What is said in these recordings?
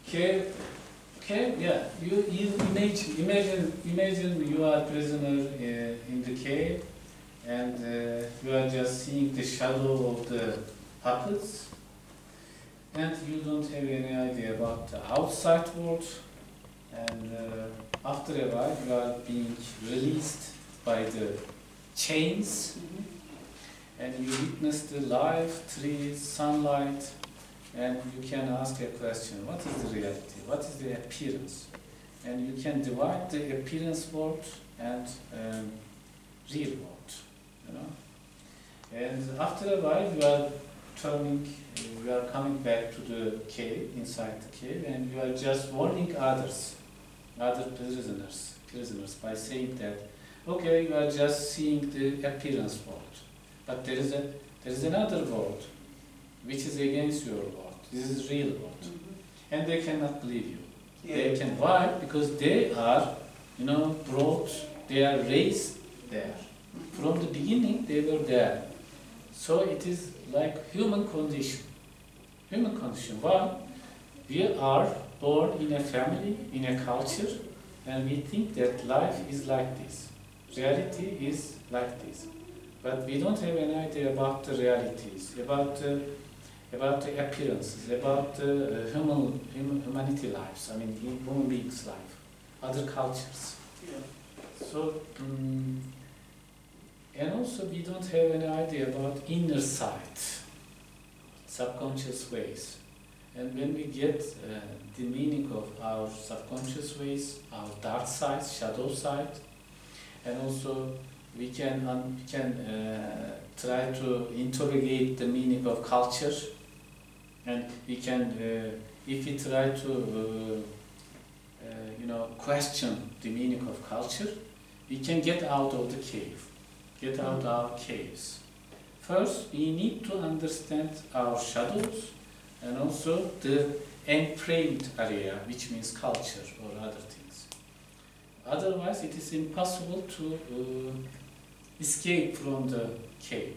Okay, okay, yeah. You imagine you are a prisoner in the cave, and you are just seeing the shadow of the puppets, and you don't have any idea about the outside world. And after a while, you are being released by the chains, and you witness the life, trees, sunlight. And you can ask a question, what is the reality? What is the appearance? And you can divide the appearance world and real world, you know. And after a while, you are coming back to the cave, inside the cave, and you are just warning other prisoners by saying that, okay, you are just seeing the appearance world, but there is another world which is against your world. This is real world. And they cannot believe you. Yeah. They can. Why? Because they are, they are raised there. From the beginning, they were there. So it is like human condition. Human condition. Why? We are born in a family, in a culture, and we think that life is like this. Reality is like this. But we don't have any idea about the realities, about the appearances, about humanity lives, I mean human beings' life, other cultures. Yeah. So, and also we don't have any idea about inner side, subconscious ways. And when we get the meaning of our subconscious ways, our dark side, shadow side, and also we can try to interrogate the meaning of culture. And we can, if we try to, question the meaning of culture, we can get out of the cave, get out of our caves. First, we need to understand our shadows and also the enframed area, which means culture or other things. Otherwise, it is impossible to escape from the cave.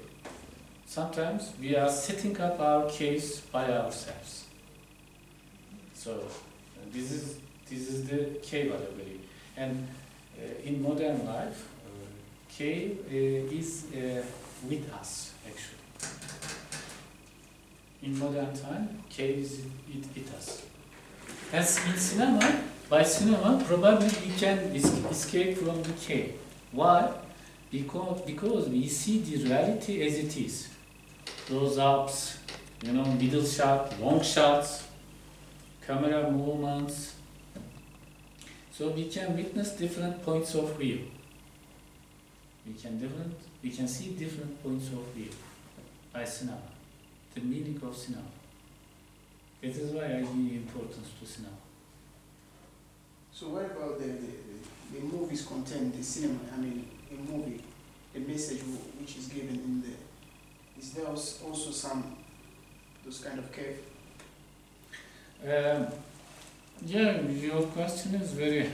Sometimes we are setting up our caves by ourselves. So this is the cave allegory. And in modern life, cave is with us actually. In modern time, cave is with us. As in cinema, by cinema, probably we can escape from the cave. Why? Because we see the reality as it is. Close-ups, middle shot, long shots, camera movements. So we can witness different points of view. We can see different points of view by cinema, the meaning of cinema. That is why I give importance to cinema. So what about the movies content, the cinema, a movie, the message which is given in there? Is there also those kind of cave? Yeah, your question is very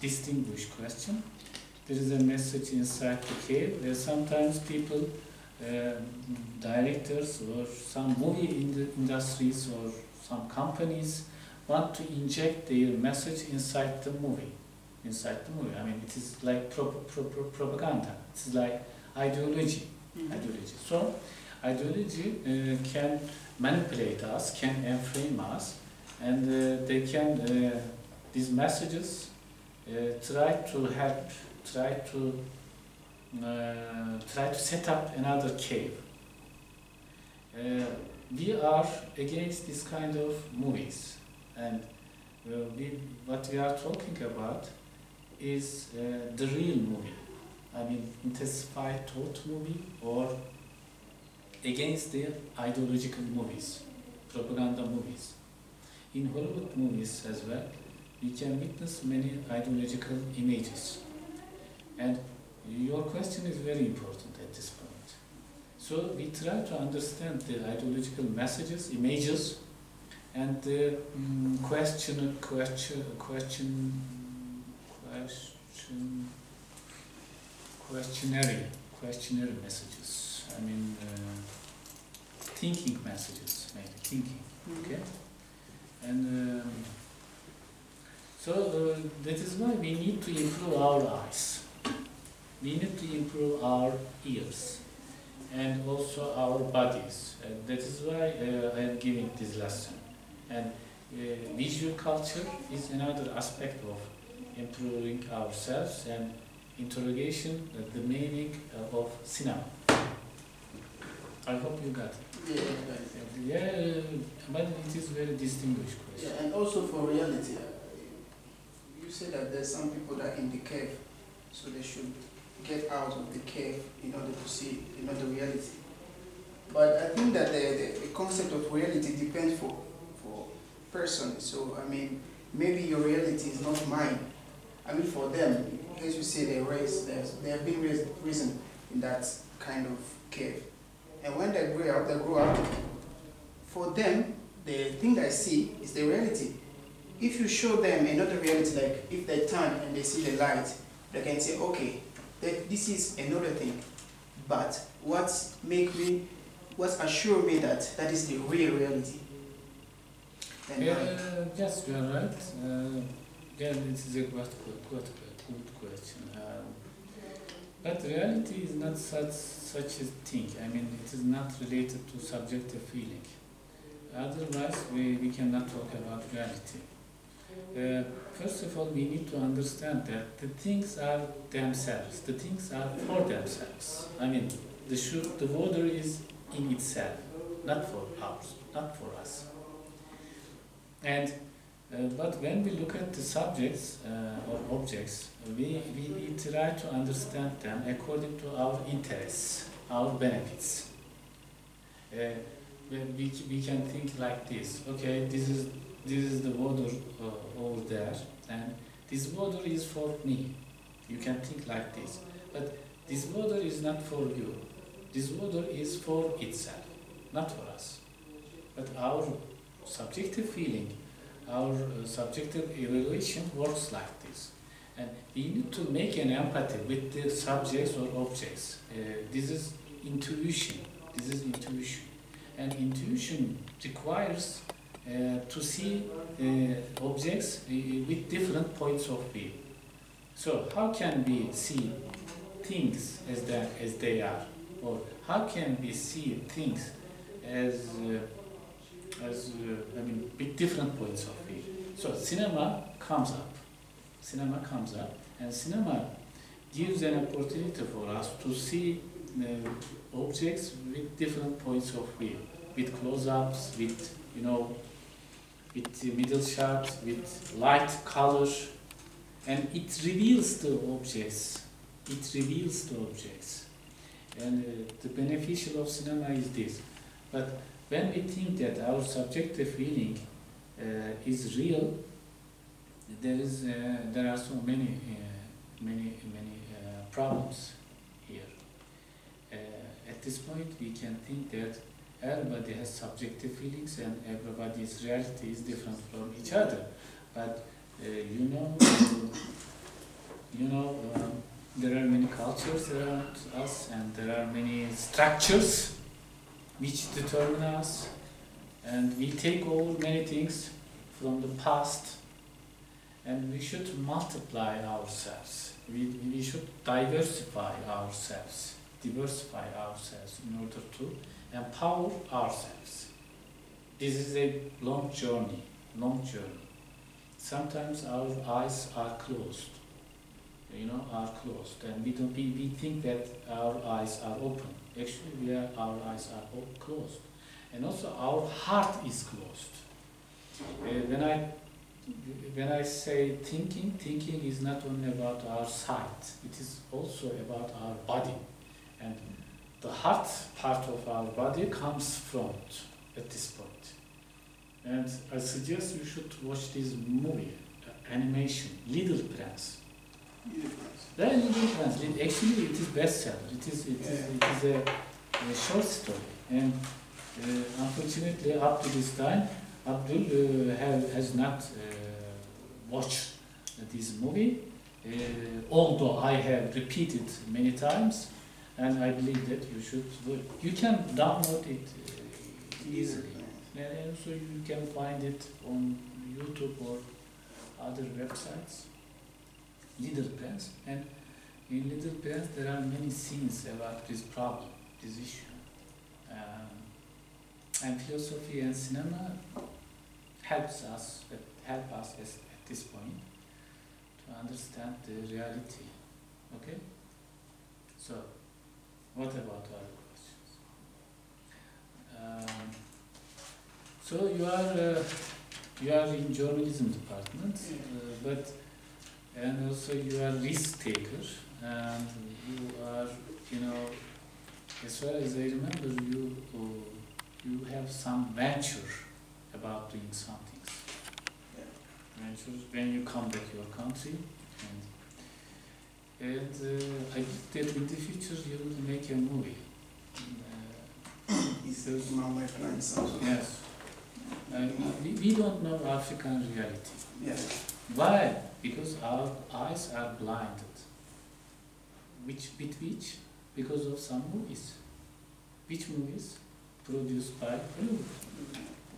distinguished question. There is a message inside the cave where sometimes people, directors or some movie industries or some companies want to inject their message inside the movie. I mean, it is like propaganda. It is like ideology. So, ideology can manipulate us, can enframe us, and they can, these messages try to set up another cave. We are against this kind of movies, and what we are talking about is the real movie. I mean, intensified thought movie, or against the ideological movies, propaganda movies. In Hollywood movies as well, we can witness many ideological images. And your question is very important at this point. So we try to understand the ideological messages, images, and the questionary messages. I mean, thinking messages, maybe thinking. Okay, and So that is why we need to improve our eyes. We need to improve our ears and also our bodies. That is why I am giving this lesson. And visual culture is another aspect of improving ourselves and interrogation the meaning of cinema. I hope you got it. Yeah, but it is very distinguished question. Yeah, and also for reality, you say that there's some people that are in the cave, so they should get out of the cave in order to see, the reality. But I think that the concept of reality depends for person. So I mean, maybe your reality is not mine. I mean, for them, as you say, they have been raised in that kind of cave, and when they grow up, for them, the thing they see is the reality. If you show them another reality, like if they turn and they see the light, they can say, okay, this is another thing. But what assure me that that is the real reality? Yes, you are right. Yeah, this is a good question. But reality is not such a thing. I mean, it is not related to subjective feeling. Otherwise, we cannot talk about reality. First of all, we need to understand that the things are themselves. The things are for themselves. I mean, the water is in itself, not for us. And but when we look at the subjects or objects, we try to understand them according to our interests, our benefits. We can think like this. Okay, this is the water over there, and this water is for me. You can think like this. But this water is not for you. This water is for itself, not for us. But our subjective feeling, our subjective evaluation works like this. And we need to make an empathy with the subjects or objects. This is intuition. And intuition requires to see objects with different points of view. So how can we see things as they are? Or how can we see things with different points of view? So cinema comes up, and cinema gives an opportunity for us to see objects with different points of view, with close-ups, with middle shots, with light color, and it reveals the objects. And the beneficial of cinema is this. But when we think that our subjective feeling is real, there are so many problems here. At this point, we can think that everybody has subjective feelings and everybody's reality is different from each other. But there are many cultures around us, and there are many structures which determine us, and we take over many things from the past, and we should multiply ourselves. We should diversify ourselves in order to empower ourselves. This is a long journey. Sometimes our eyes are closed, and we think that our eyes are open. Actually, our eyes are closed, and also our heart is closed. When I say thinking is not only about our sight, it is also about our body, and the heart part of our body comes front at this point. And I suggest you should watch this movie, animation, Little Prince. Little Prince. Actually, it is bestseller. It is a short story, and unfortunately, up to this time, Abdul has not watched this movie. Although I have repeated many times, and I believe that you should do it. You can download it easily, and so you can find it on YouTube or other websites, Little Pens, and in Little Pens there are many scenes about this problem, this issue. And philosophy and cinema help us at this point to understand the reality. Okay? So, what about other questions? So you are in journalism department, and also you are risk taker, and you are, as far as I remember, you have some venture about doing some things. Yeah. Ventures when you come back to your country, and I think that in the future you will make a movie. It's my plans also. Yes. We don't know African reality. Yes. Why? Because our eyes are blinded. With which? Because of some movies. Which movies? Produced by Hollywood.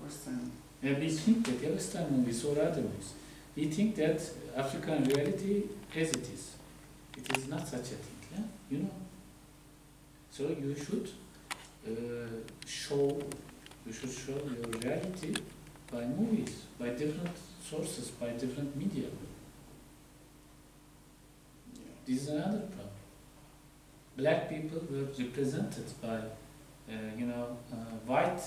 Western. And we think that Western movies or other movies. We think that African reality as it is. It is not such a thing, yeah? So you should show your reality by movies, by different sources, by different media. Yeah. This is another problem. Black people were represented by, white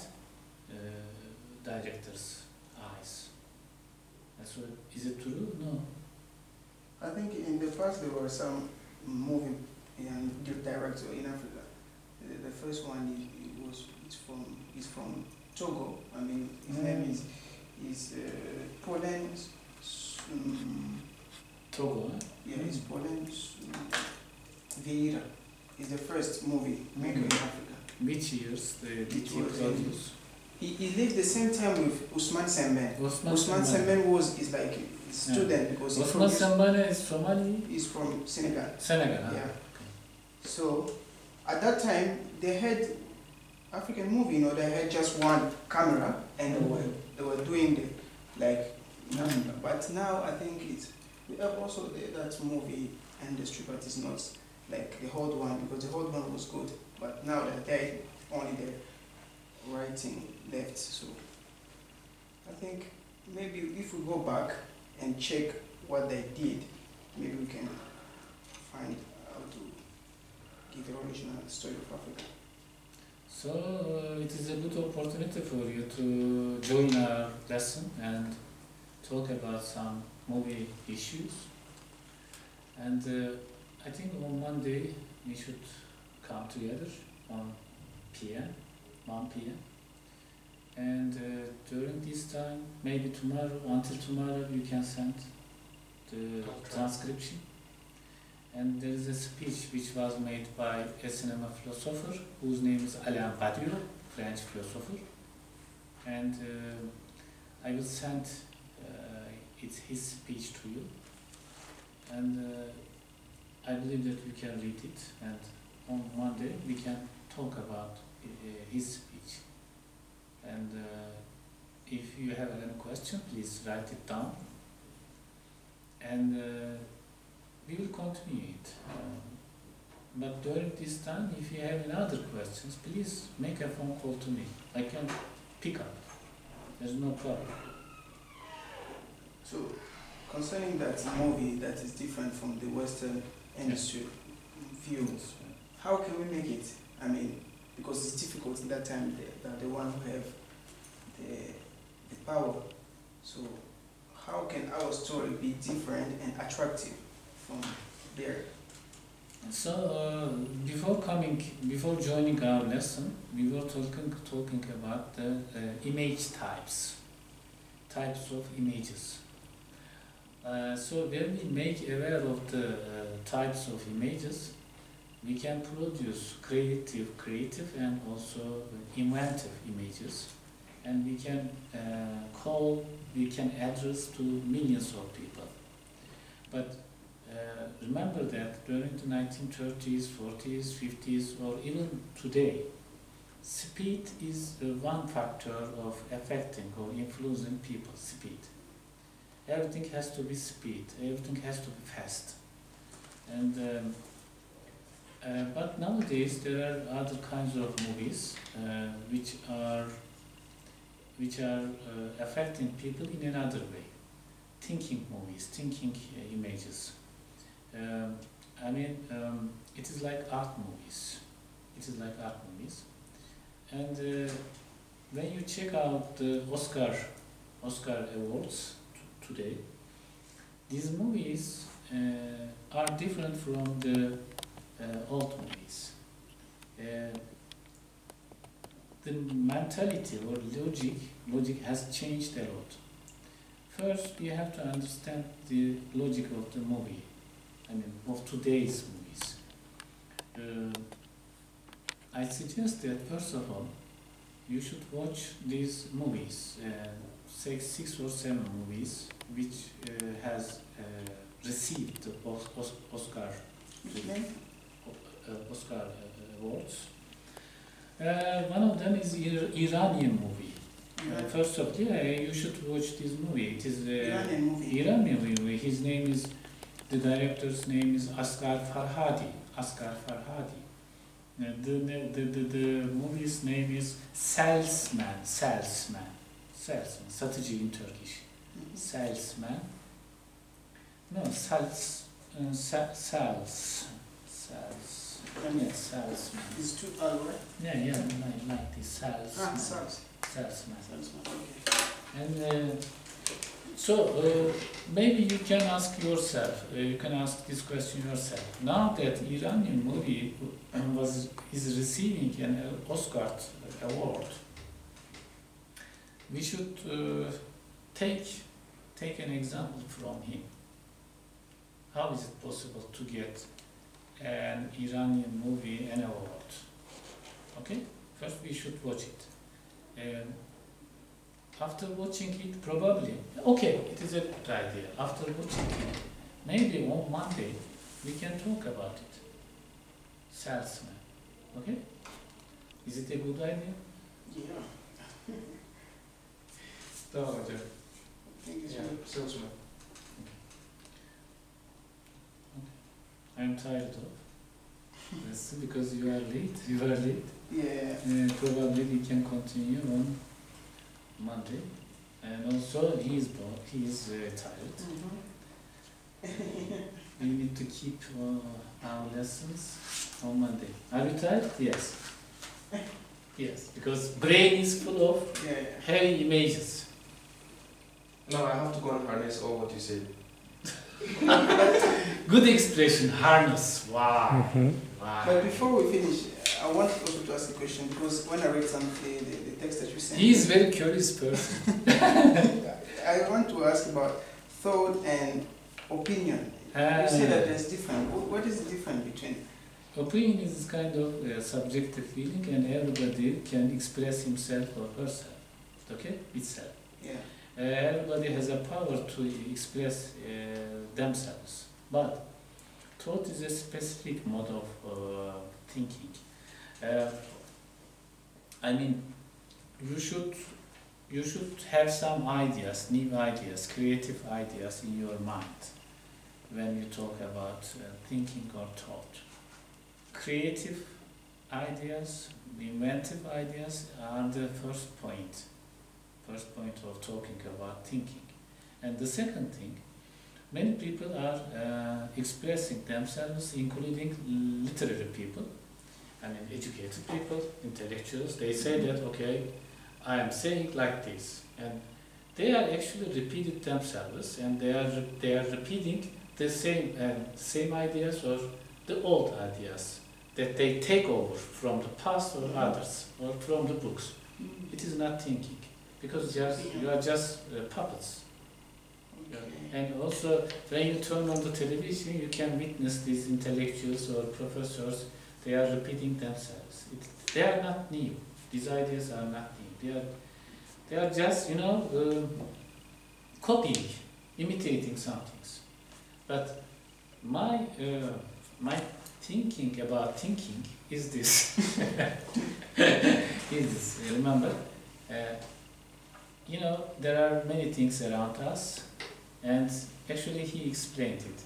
directors' eyes. So, is it true? No. I think in the past there were some movie and director in Africa. The first one is from Togo. I mean, his name is Poland. Togo. Eh? Yeah, it's Poland. Vieira is the first movie maker in Africa. Which years did he produce? He lived the same time with Ousmane Sembène. Ousmane Sembène is like a student because Ousmane Sembène is Somali? He's from Senegal. Senegal, yeah. Okay. So at that time they had African movie, they had just one camera and they were doing but now I think we have also that movie industry, but it's not like the old one, because the old one was good, but now they're only the writing left. So I think maybe if we go back and check what they did, maybe we can find how to give the original story of Africa. So it is a good opportunity for you to join our lesson and talk about some movie issues. And I think on Monday we should come together on 1 p.m. And during this time, maybe until tomorrow, you can send the transcription. And there is a speech which was made by a cinema philosopher whose name is Allegory, French philosopher. And I will send his speech to you. And I believe that you can read it. And on Monday we can talk about his speech. And if you have any question, please write it down. And we will continue it. But during this time, if you have any other questions, please make a phone call to me. I can pick up. There's no problem. So, concerning that movie that is different from the Western industry view, how can we make it? I mean, because it's difficult in that time, the one who have the power. So, how can our story be different and attractive from there? So before joining our lesson, we were talking about the image types of images. So when we make aware of the types of images, we can produce creative and also inventive images, and we can address to millions of people. But remember that during the 1930s, 40s, 50s, or even today, speed is one factor of affecting or influencing people, speed. everything has to be speed, everything has to be fast. And but nowadays there are other kinds of movies which are affecting people in another way. Thinking movies, thinking images. I mean, it is like art movies. It is like art movies. And when you check out the Oscar awards today, these movies are different from the old movies. The mentality or logic has changed a lot. First, you have to understand the logic of the movie. I mean, of today's movies. I suggest that first of all, you should watch these movies, say 6 or 7 movies, which has received the Oscar awards. One of them is Iranian movie. First of all, you should watch this movie. It is Iranian movie. His name is, the director's name is Asghar Farhadi. The movie's name is Salesman. Satıcı in Turkish. Salesman. No, sales. Yeah, salesman. It's too right? Yeah, like this, salesman. Salesman. Okay. And so maybe you can ask yourself, you can ask this question yourself. Now that Iranian movie is receiving an Oscar award, we should take an example from him. How is it possible to get an Iranian movie an award? Okay, first we should watch it. After watching it, probably, okay, it is a good idea. After watching it, maybe on Monday, we can talk about it. Salesman, okay? Is it a good idea? Yeah. Tamam hocam. Thank you, Yeah. salesman. I'm tired of. That's because you are late. Yeah. Probably we can continue on Monday. And also he is tired. We need to keep our lessons on Monday. Are you tired? Yes. Yes, because brain is full of heavy images. No, I have to go and harness all what you said. Good expression, harness. Wow. Wow. But before we finish, I want also to ask a question, because when I read the text that you sent, He is a very curious person. I want to ask about thought and opinion. You say that there's different. What is the difference between? Opinion is kind of a subjective feeling, and everybody can express himself or herself. Okay? Itself. Yeah. Everybody has a power to express themselves. But thought is a specific mode of thinking. I mean, you should have some ideas, new ideas, creative ideas in your mind when you talk about thinking or thought. Creative ideas, inventive ideas are the first point of talking about thinking. And the second thing, many people are expressing themselves, including literary people, I mean educated people, intellectuals. They say that, okay, I am saying like this, and they are actually repeating themselves, and they are repeating the same ideas or the old ideas that they take over from the past or others or from the books. It is not thinking, because you are just puppets. And also, when you turn on the television, you can witness these intellectuals or professors. They are repeating themselves. They are not new. These ideas are not new. They are just, copying, imitating some things. But my thinking about thinking is this. Remember, there are many things around us, and actually he explained it.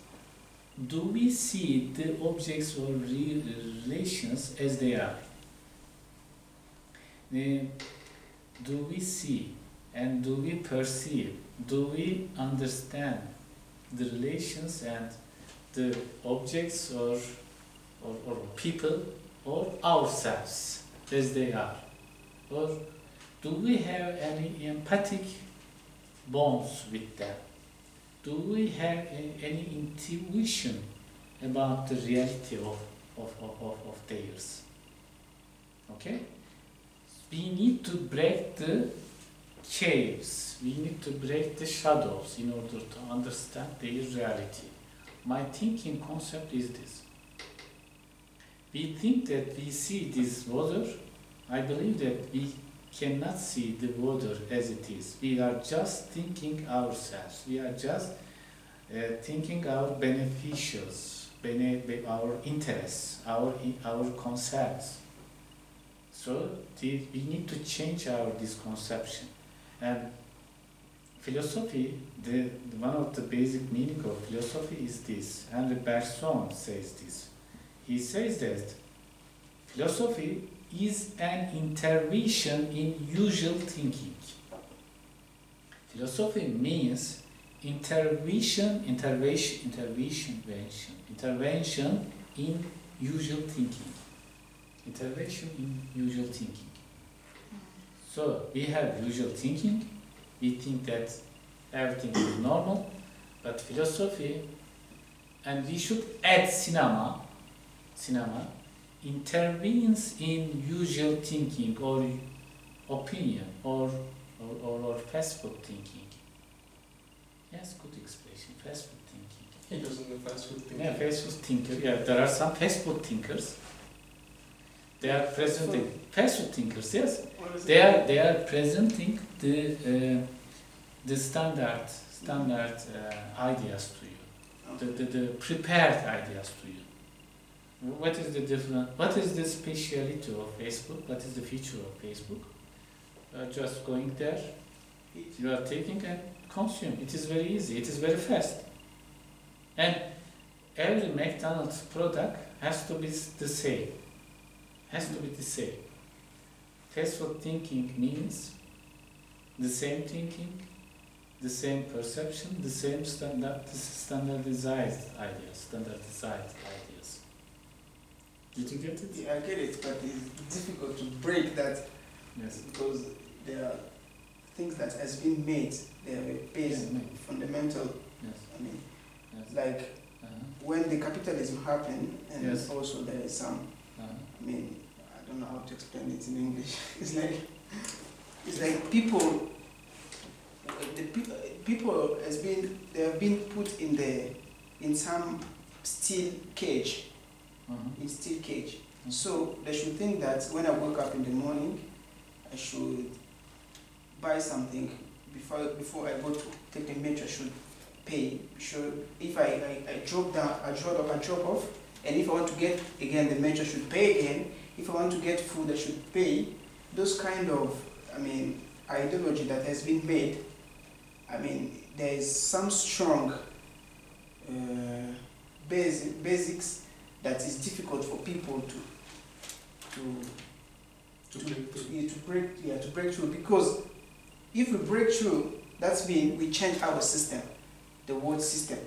Do we see the objects or relations as they are? Do we see and do we perceive, do we understand the relations and the objects or people or ourselves as they are? Or do we have any empathic bonds with them? Do we have any intuition about the reality of theirs? Okay? We need to break the caves, we need to break the shadows in order to understand their reality. My thinking concept is this. We think that we see this water. I believe that we cannot see the water as it is. We are just thinking ourselves. We are just thinking our beneficials, our interests, our concepts. So we need to change this conception. And philosophy, one of the basic meaning of philosophy is this. Henri Bergson says this. He says that philosophy is an intervention in usual thinking. Philosophy means intervention in usual thinking. Intervention in usual thinking. So we have usual thinking. We think that everything is normal, but philosophy, and we should add cinema intervenes in usual thinking or opinion or fast food thinking. Yes, good expression, fast food thinking. He doesn't know fast food thinking. Yeah, fast food thinker. Yeah, there are some fast food thinkers. They are presenting fast food thinkers. Yes, they are presenting the standard ideas to you, the prepared ideas to you. What is the difference? What is the speciality of Facebook? What is the feature of Facebook? Just going there, you are taking and consume. It is very easy. It is very fast. And every McDonald's product has to be the same. Has to be the same. Fast food thinking means the same thinking, the same perception, the same standardized ideas. Did you get it? Yeah, I get it, but it's difficult to break that. Yes. Because there are things that has been made, they are based, fundamental. Yes. I mean, Yes. like when the capitalism happened, and Yes. also there is some. I mean, I don't know how to explain it in English. It's like people. People they have been put in some steel cage. In steel cage. So they should think that when I wake up in the morning, I should buy something before I go to take the metro. I should pay. If I drop off, and if I want to get again the metro, I should pay again. If I want to get food, I should pay. Those kind of, ideology that has been made. There is some strong basics that is difficult for people to break through, because if we break through, that means we change our system, the world system.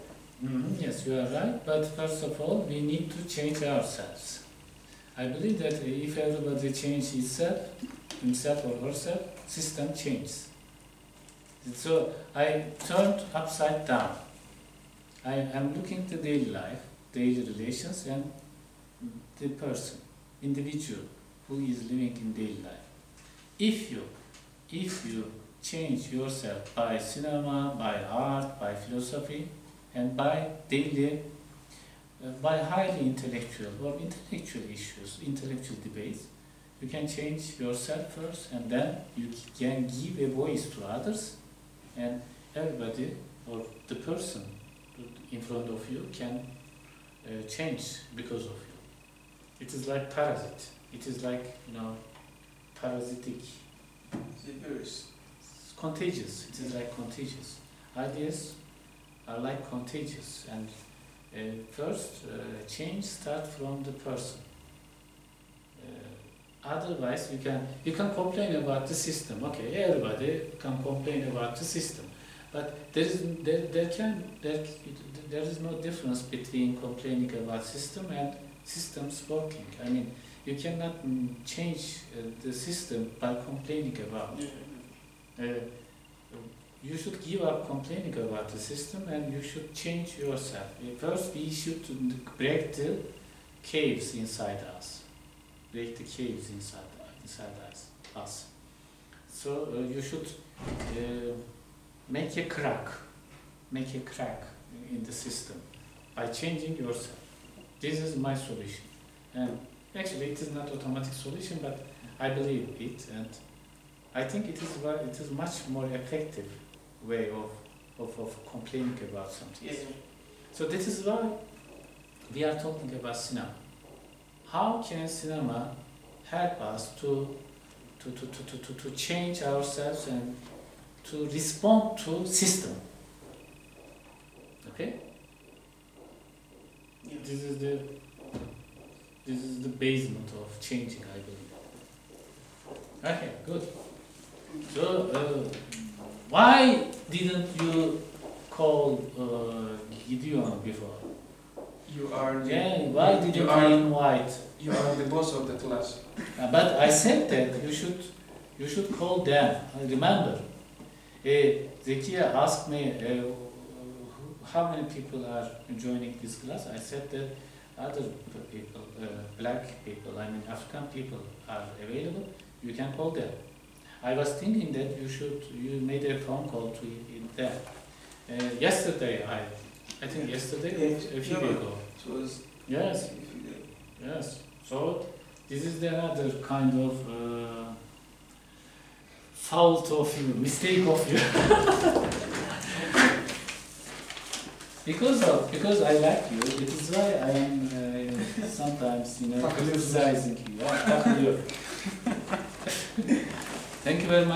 Yes, you are right, but first of all, we need to change ourselves. I believe that if everybody changes himself or herself, system changes. So I turned upside down. I am looking at the daily life, daily relations, and the person, individual who is living in daily life. If you change yourself by cinema, by art, by philosophy, and by daily, by highly intellectual or intellectual issues, intellectual debates, you can change yourself first, and then you can give a voice to others, and everybody or the person in front of you can change because of you. It is like parasite. It is like, parasitic. It's a virus. It's contagious. It is like contagious. Ideas are like contagious, and first change starts from the person. Otherwise, you can complain about the system. Okay, everybody can complain about the system, but there is no difference between complaining about system and systems working. I mean, you cannot change the system by complaining about it. You should give up complaining about the system, and you should change yourself. First, we should break the caves inside us. Break the caves inside us. So you should make a crack in the system by changing yourself. This is my solution, and actually it is not automatic solution, but I believe it, and I think it is much more effective way of complaining about something. Yeah. So this is why we are talking about cinema. How can cinema help us to change ourselves and to respond to system? Okay? Yeah. This is the basement of changing, I believe. Okay, good. So why didn't you call Gideon before? You are the, why didn't you invite? You are the boss of the class. But I said that you should call them. I remember. Zekiya asked me how many people are joining this class. I said that other people, black people, I mean African people are available. You can call them. I was thinking that you made a phone call to them. Yesterday, I think yesterday or a few days ago. So it's Yes, yes. So this is another kind of fault of you, mistake of you. because I like you. It is why I am sometimes criticizing you. Thank you very much.